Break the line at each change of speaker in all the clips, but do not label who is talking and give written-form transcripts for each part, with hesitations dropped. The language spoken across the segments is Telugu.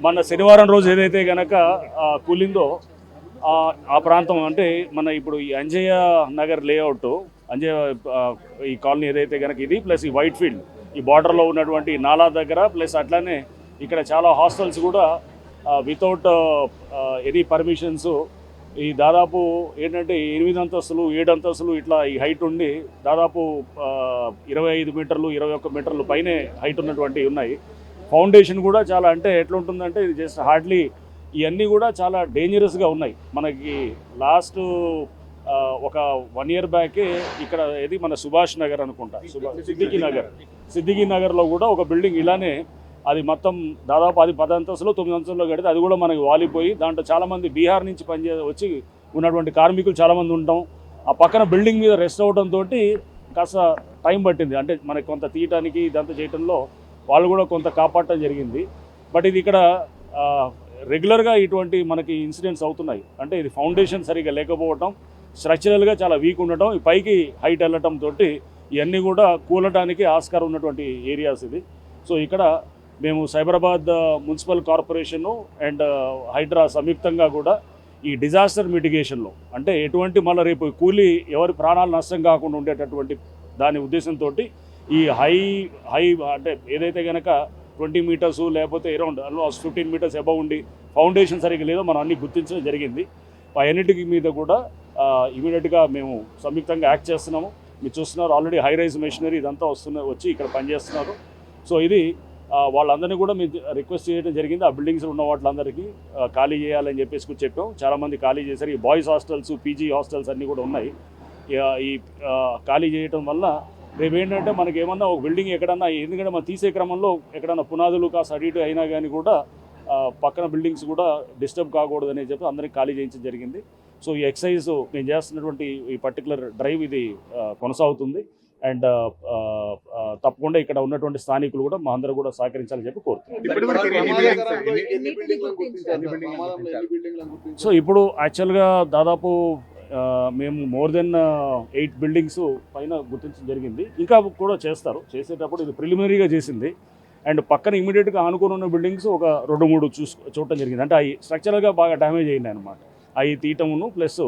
మన శనివారం రోజు ఏదైతే కనుక కూలిందో ఆ ప్రాంతం అంటే మన ఇప్పుడు ఈ అంజయ్య నగర్ లేఅవుట్ అంజయ్య ఈ కాలనీ ఏదైతే కనుక ఇది ప్లస్ ఈ వైట్ ఫీల్డ్ ఈ బార్డర్లో ఉన్నటువంటి నాలా దగ్గర ప్లస్ అట్లానే ఇక్కడ చాలా హాస్టల్స్ కూడా వితౌట్ ఎనీ పర్మిషన్స్ ఈ దాదాపు ఏంటంటే 8 అంతస్తులు 7 అంతస్తులు ఇట్లా ఈ హైట్ ఉండి దాదాపు 25 మీటర్లు 21 మీటర్లు పైనే హైట్ ఉన్నటువంటివి ఉన్నాయి. ఫౌండేషన్ కూడా చాలా అంటే ఎట్లుంటుందంటే ఇది జస్ట్ హార్డ్లీ ఇవన్నీ కూడా చాలా డేంజరస్గా ఉన్నాయి. మనకి లాస్ట్ ఒక 1 year బ్యాకే ఇక్కడ ఏది మన సుభాష్ నగర్ అనుకుంటా సిద్దికి నగర్లో కూడా ఒక బిల్డింగ్ ఇలానే అది మొత్తం దాదాపు అది 10 అంతస్తులు 9 అంతస్తులో కడితే అది కూడా మనకి వాలిపోయి దాంట్లో చాలామంది బీహార్ నుంచి వచ్చి ఉన్నటువంటి కార్మికులు చాలామంది ఉంటాం. ఆ పక్కన బిల్డింగ్ మీద రెస్ట్ అవడంతో కాస్త టైం పట్టింది, అంటే మనకి కొంత తీయటానికి ఇదంతా చేయడంలో వాళ్ళు కూడా కొంత కాపాడటం జరిగింది. బట్ ఇది ఇక్కడ రెగ్యులర్గా ఇటువంటి మనకి ఇన్సిడెంట్స్ అవుతున్నాయి. అంటే ఇది ఫౌండేషన్ సరిగ్గా లేకపోవటం, స్ట్రక్చరల్గా చాలా వీక్ ఉండటం, ఈ పైకి హైట్ వెళ్ళటంతో ఇవన్నీ కూడా కూలటానికి ఆస్కారం ఉన్నటువంటి ఏరియాస్ ఇది. సో ఇక్కడ మేము Cyberabad municipal corporation and Hydraa సంయుక్తంగా కూడా ఈ డిజాస్టర్ మిటిగేషన్లో అంటే ఎటువంటి మళ్ళీ రేపు కూలీ ఎవరి ప్రాణాలు నష్టం కాకుండా ఉండేటటువంటి దాని ఉద్దేశంతో ఈ హై అంటే ఏదైతే కనుక 20 meters లేకపోతే అరౌండ్ ఆల్మోస్ట్ 15 meters అబవ్ ఉండి ఫౌండేషన్ సరిగ్గా లేదో మనం అన్ని గుర్తించడం జరిగింది. అన్నిటికీ మీద కూడా ఇమీడియట్గా మేము సంయుక్తంగా యాక్ట్ చేస్తున్నాము. మీరు చూస్తున్నారు ఆల్రెడీ హై రైజ్ మెషినరీ ఇదంతా వచ్చి ఇక్కడ పనిచేస్తున్నారు. సో ఇది వాళ్ళందరినీ కూడా మేము రిక్వెస్ట్ చేయడం జరిగింది. ఆ బిల్డింగ్స్ ఉన్న వాటిలందరికీ ఖాళీ చేయాలని చెప్పేసి చెప్పాం. చాలామంది ఖాళీ చేశారు. ఈ బాయ్స్ హాస్టల్స్ పీజీ హాస్టల్స్ అన్నీ కూడా ఉన్నాయి. ఈ ఖాళీ చేయటం వల్ల రేపు ఏంటంటే మనకి ఏమన్నా ఒక బిల్డింగ్ ఎక్కడన్నా ఎందుకంటే మనం తీసే క్రమంలో ఎక్కడన్నా పునాదులు కాస్త అటు ఇటు అయినా కానీ కూడా పక్కన బిల్డింగ్స్ కూడా డిస్టర్బ్ కాకూడదని చెప్పి అందరికీ ఖాళీ చేయించడం జరిగింది. సో ఈ ఎక్సైజ్ మేము చేస్తున్నటువంటి ఈ పర్టికులర్ డ్రైవ్ ఇది కొనసాగుతుంది. అండ్ తప్పకుండా ఇక్కడ ఉన్నటువంటి స్థానికులు కూడా మా అందరూ కూడా సహకరించాలని చెప్పి కోరుతున్నాం. సో ఇప్పుడు యాక్చువల్గా దాదాపు మేము మోర్ దెన్ 8 buildings పైన గుర్తించడం జరిగింది. ఇంకా కూడా చేసేటప్పుడు ఇది ప్రిలిమినరీగా చేసింది. అండ్ పక్కన ఇమీడియట్గా ఆనుకొని ఉన్న బిల్డింగ్స్ ఒక 2-3 చూడటం జరిగింది. అంటే అవి స్ట్రక్చరల్గా బాగా డ్యామేజ్ అయింది అనమాట. అవి తీయటమును ప్లస్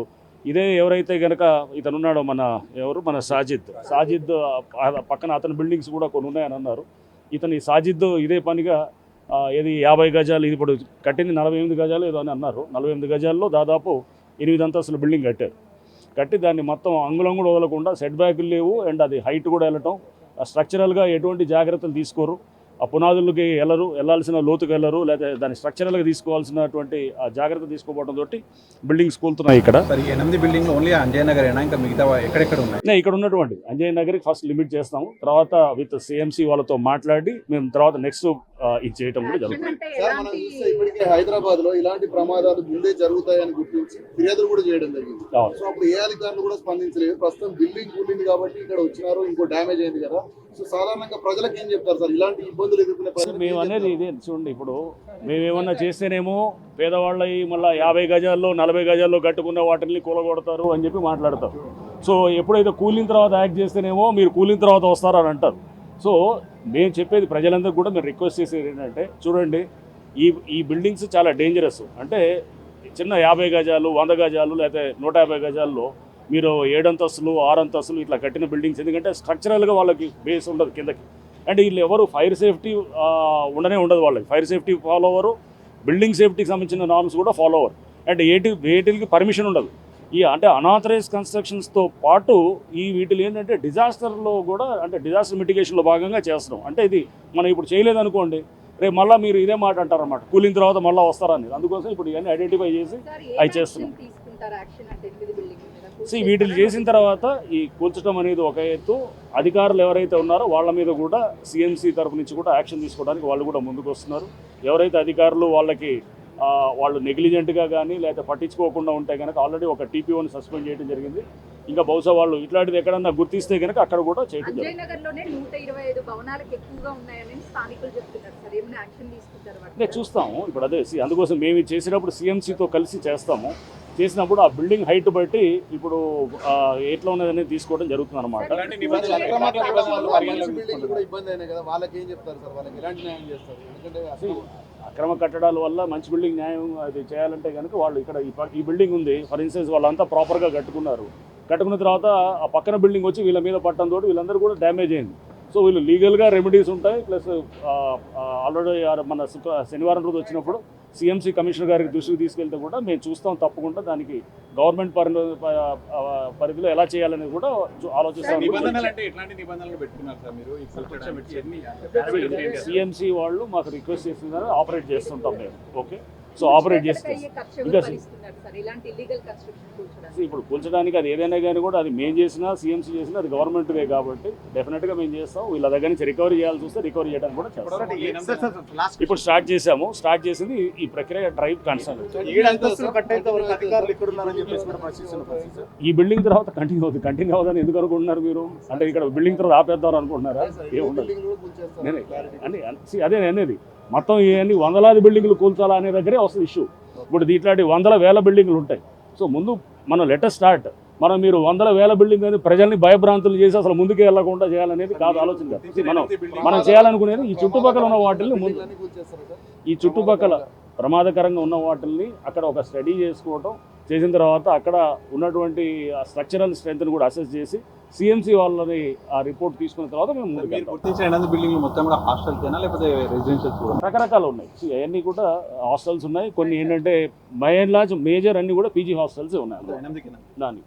ఇదే ఎవరైతే కనుక ఇతనున్నాడో మన సాజిద్ పక్కన అతని బిల్డింగ్స్ కూడా కొన్ని ఉన్నాయని అన్నారు. ఇతని సాజిద్ ఇదే పనిగా ఏది 50 గజాలు ఇది ఇప్పుడు కట్టింది 48 గజాలు ఏదో అని అన్నారు. 48 గజాల్లో దాదాపు 8 అంతస్తుల బిల్డింగ్ కట్టి దాన్ని మొత్తం అంగుళం కూడా వదలకుండా సెట్ బ్యాక్లు లేవు అండ్ అది హైట్ కూడా వెళ్ళటం, స్ట్రక్చరల్గా ఎటువంటి జాగ్రత్తలు తీసుకోరు, ఆ పునాదులకి వెళ్ళాల్సిన లోతుకు వెళ్ళరు, లేదా దాన్ని స్ట్రక్చరల్గా తీసుకోవాల్సినటువంటి జాగ్రత్త తీసుకోవడం తోటి బిల్డింగ్స్ కూలుతున్నాయి. ఇక్కడ
8 బిల్డింగ్లు ఓన్లీ అంజయ్ నగర్ ఇంకా మిగతా ఎక్కడెక్కడ ఉన్నాయి?
ఇక్కడ ఉన్నటువంటి అంజయ్ నగర్కి ఫస్ట్ లిమిట్ చేస్తాము. తర్వాత విత్ సిఎంసి వాళ్ళతో మాట్లాడి మేము తర్వాత నెక్స్ట్ ఇది చేయటం కూడా జరుగుతుంది.
హైదరాబాద్ లో ఇలాంటి ప్రమాదాలు ముందే జరుగుతాయని గుర్తించి ఫిర్యాదులు కూడా చేయడం జరిగింది. సో అప్పుడు ఏ అధికారులు కూడా స్పందించలేదు. ప్రస్తుతం బిల్డింగ్ కూలింది కాబట్టి ఇక్కడ వచ్చినారు, ఇంకో డ్యామేజ్ అయింది కదా. సో సాధారణంగా ప్రజలకు ఏం చెప్తారు సార్ ఇలాంటి ఇబ్బందులు ఎదుర్కొనే?
మేము అనేది ఇదే చూడండి, ఇప్పుడు మేమేమన్నా చేస్తేనేమో పేదవాళ్ళవి మళ్ళీ 50 గజాల్లో 40 గజాల్లో కట్టుకున్న వాటిని కూలగొడతారు అని చెప్పి మాట్లాడతారు. సో ఎప్పుడైతే కూలిన తర్వాత యాక్ట్ చేస్తేనేమో మీరు కూలిన తర్వాత వస్తారని అంటారు. సో మేము చెప్పేది ప్రజలందరికీ కూడా మేము రిక్వెస్ట్ చేసేది ఏంటంటే చూడండి, ఈ బిల్డింగ్స్ చాలా డేంజరస్. అంటే చిన్న 50 గజాలు 100 గజాలు లేకపోతే 150 గజాల్లో మీరు 7 అంతస్తులు 6 అంతస్తులు ఇట్లా కట్టిన బిల్డింగ్స్, ఎందుకంటే స్ట్రక్చరల్గా వాళ్ళకి బేస్ ఉండదు కిందకి. అండ్ వీళ్ళు ఎవరు ఫైర్ సేఫ్టీ ఉండదు వాళ్ళకి. ఫైర్ సేఫ్టీ ఫాలో అవ్వరు, బిల్డింగ్ సేఫ్టీకి సంబంధించిన నార్మ్స్ కూడా ఫాలో అవ్వరు. అండ్ వేటికి పర్మిషన్ ఉండదు. అంటే అనాథరైజ్ కన్స్ట్రక్షన్స్తో పాటు వీటిలో ఏంటంటే డిజాస్టర్లో కూడా అంటే డిజాస్టర్ మిటిగేషన్లో భాగంగా చేస్తున్నాం. అంటే ఇది మనం ఇప్పుడు చేయలేదనుకోండి, రేపు మళ్ళీ మీరు ఇదే మాట అంటారన్నమాట, కూలిన తర్వాత మళ్ళీ వస్తారని. అందుకోసం ఇప్పుడు ఇవన్నీ ఐడెంటిఫై చేసి అవి చేస్తున్నాం. వీటిని చేసిన తర్వాత ఈ కూల్చడం అనేది ఒక ఎత్తు. అధికారులు ఎవరైతే ఉన్నారో వాళ్ళ మీద కూడా సిఎంసి తరఫు నుంచి కూడా యాక్షన్ తీసుకోవడానికి వాళ్ళు కూడా ముందుకు వస్తున్నారు. ఎవరైతే అధికారులు వాళ్ళు నెగ్లిజెంట్గా కానీ లేకపోతే పట్టించుకోకుండా ఉంటే కనుక ఆల్రెడీ ఒక టీపీఓని సస్పెండ్ చేయడం జరిగింది. ఇంకా బహుశా వాళ్ళు ఇట్లాంటిది ఎక్కడన్నా గుర్తిస్తే కనుక అక్కడ కూడా చేయడం జరిగింది. చూస్తాము ఇప్పుడు అదే అందుకోసం మేము చేసినప్పుడు సిఎంసితో కలిసి చేసినప్పుడు ఆ బిల్డింగ్ హైట్ బట్టి ఇప్పుడు ఎట్లా ఉన్నదని తీసుకోవడం జరుగుతుంది అనమాట. అక్రమ కట్టడాల వల్ల మంచి బిల్డింగ్ న్యాయం అది చేయాలంటే కనుక వాళ్ళు ఇక్కడ ఈ బిల్డింగ్ ఉంది ఫర్ ఇన్స్టెన్స్ వాళ్ళంతా ప్రాపర్గా కట్టుకున్నారు. కట్టుకున్న తర్వాత ఆ పక్కన బిల్డింగ్ వచ్చి వీళ్ళ మీద పట్టడంతో వీళ్ళందరూ కూడా డ్యామేజ్ అయింది. సో వీళ్ళు లీగల్గా రెమెడీస్ ఉంటాయి. ప్లస్ ఆల్రెడీ మన శనివారం రోజు వచ్చినప్పుడు సిఎంసి కమిషనర్ గారికి దృష్టికి తీసుకెళ్తే కూడా మేము చూస్తాం, తప్పకుండా దానికి గవర్నమెంట్ పరిధిలో ఎలా చేయాలనేది కూడా ఆలోచిస్తాం. సిఎంసి వాళ్ళు మాకు రిక్వెస్ట్ చేస్తున్నారు, ఆపరేట్ చేస్తుంటాం మేము. ఓకే, సో ఆపరేట్ చేస్తాం. బికాస్ ఇప్పుడు కూల్చడానికి అది ఏదైనా కానీ కూడా అది మేము చేసినా సిఎంసి చేసినా అది గవర్నమెంట్దే కాబట్టి డెఫినెట్గా మేము చేస్తాం. వీళ్ళ దగ్గర నుంచి రికవరీ చేయాల్సి వస్తే రికవరీ చేయడానికి కూడా చేస్తాం. ఇప్పుడు స్టార్ట్ చేసాము. స్టార్ట్ చేసింది ఈ ప్రక్రియ ట్రైబ్ కన్సర్న్. ఈ బిల్డింగ్ తర్వాత కంటిన్యూ అవుతుంది. కంటిన్యూ అవుతుందని ఎందుకు అనుకుంటున్నారు మీరు? అంటే ఇక్కడ బిల్డింగ్ తర్వాత ఆపేద్దాం అనుకుంటున్నారా? ఏముండదు. అదే అనేది మొత్తం ఇవన్నీ వందలాది బిల్డింగ్లు కూల్చాలా అనే దగ్గరే వస్తుంది ఇష్యూ. ఇప్పుడు ఇట్లాంటి వేల బిల్డింగ్లు ఉంటాయి. సో ముందు మనం లెటర్ స్టార్ట్. మీరు వందల వేల బిల్డింగ్ అనేది ప్రజల్ని భయభ్రాంతులు చేసి అసలు ముందుకు వెళ్లకుండా చేయాలనేది కాదు ఆలోచన కాదు. మనం చేయాలనుకునేది ఈ చుట్టుపక్కల ఉన్న వాటిల్ని ముందు, ఈ చుట్టుపక్కల ప్రమాదకరంగా ఉన్న వాటిల్ని అక్కడ ఒక స్టడీ చేసుకోవటం, చేసిన తర్వాత అక్కడ ఉన్నటువంటి స్ట్రక్చరల్ స్ట్రెంత్ని కూడా అసెస్ చేసి సిఎంసి వాళ్ళని ఆ రిపోర్ట్ తీసుకున్న తర్వాత మేము ముందుకు
బిల్డింగ్ మొత్తం కూడా హాస్టల్స్ లేకపోతే రెసిడెన్షియల్స్ కూడా
రకరకాలు ఉన్నాయి. అవన్నీ కూడా హాస్టల్స్ ఉన్నాయి. కొన్ని ఏంటంటే మేజర్ అన్ని కూడా పీజీ హాస్టల్స్ ఉన్నాయి దానికి.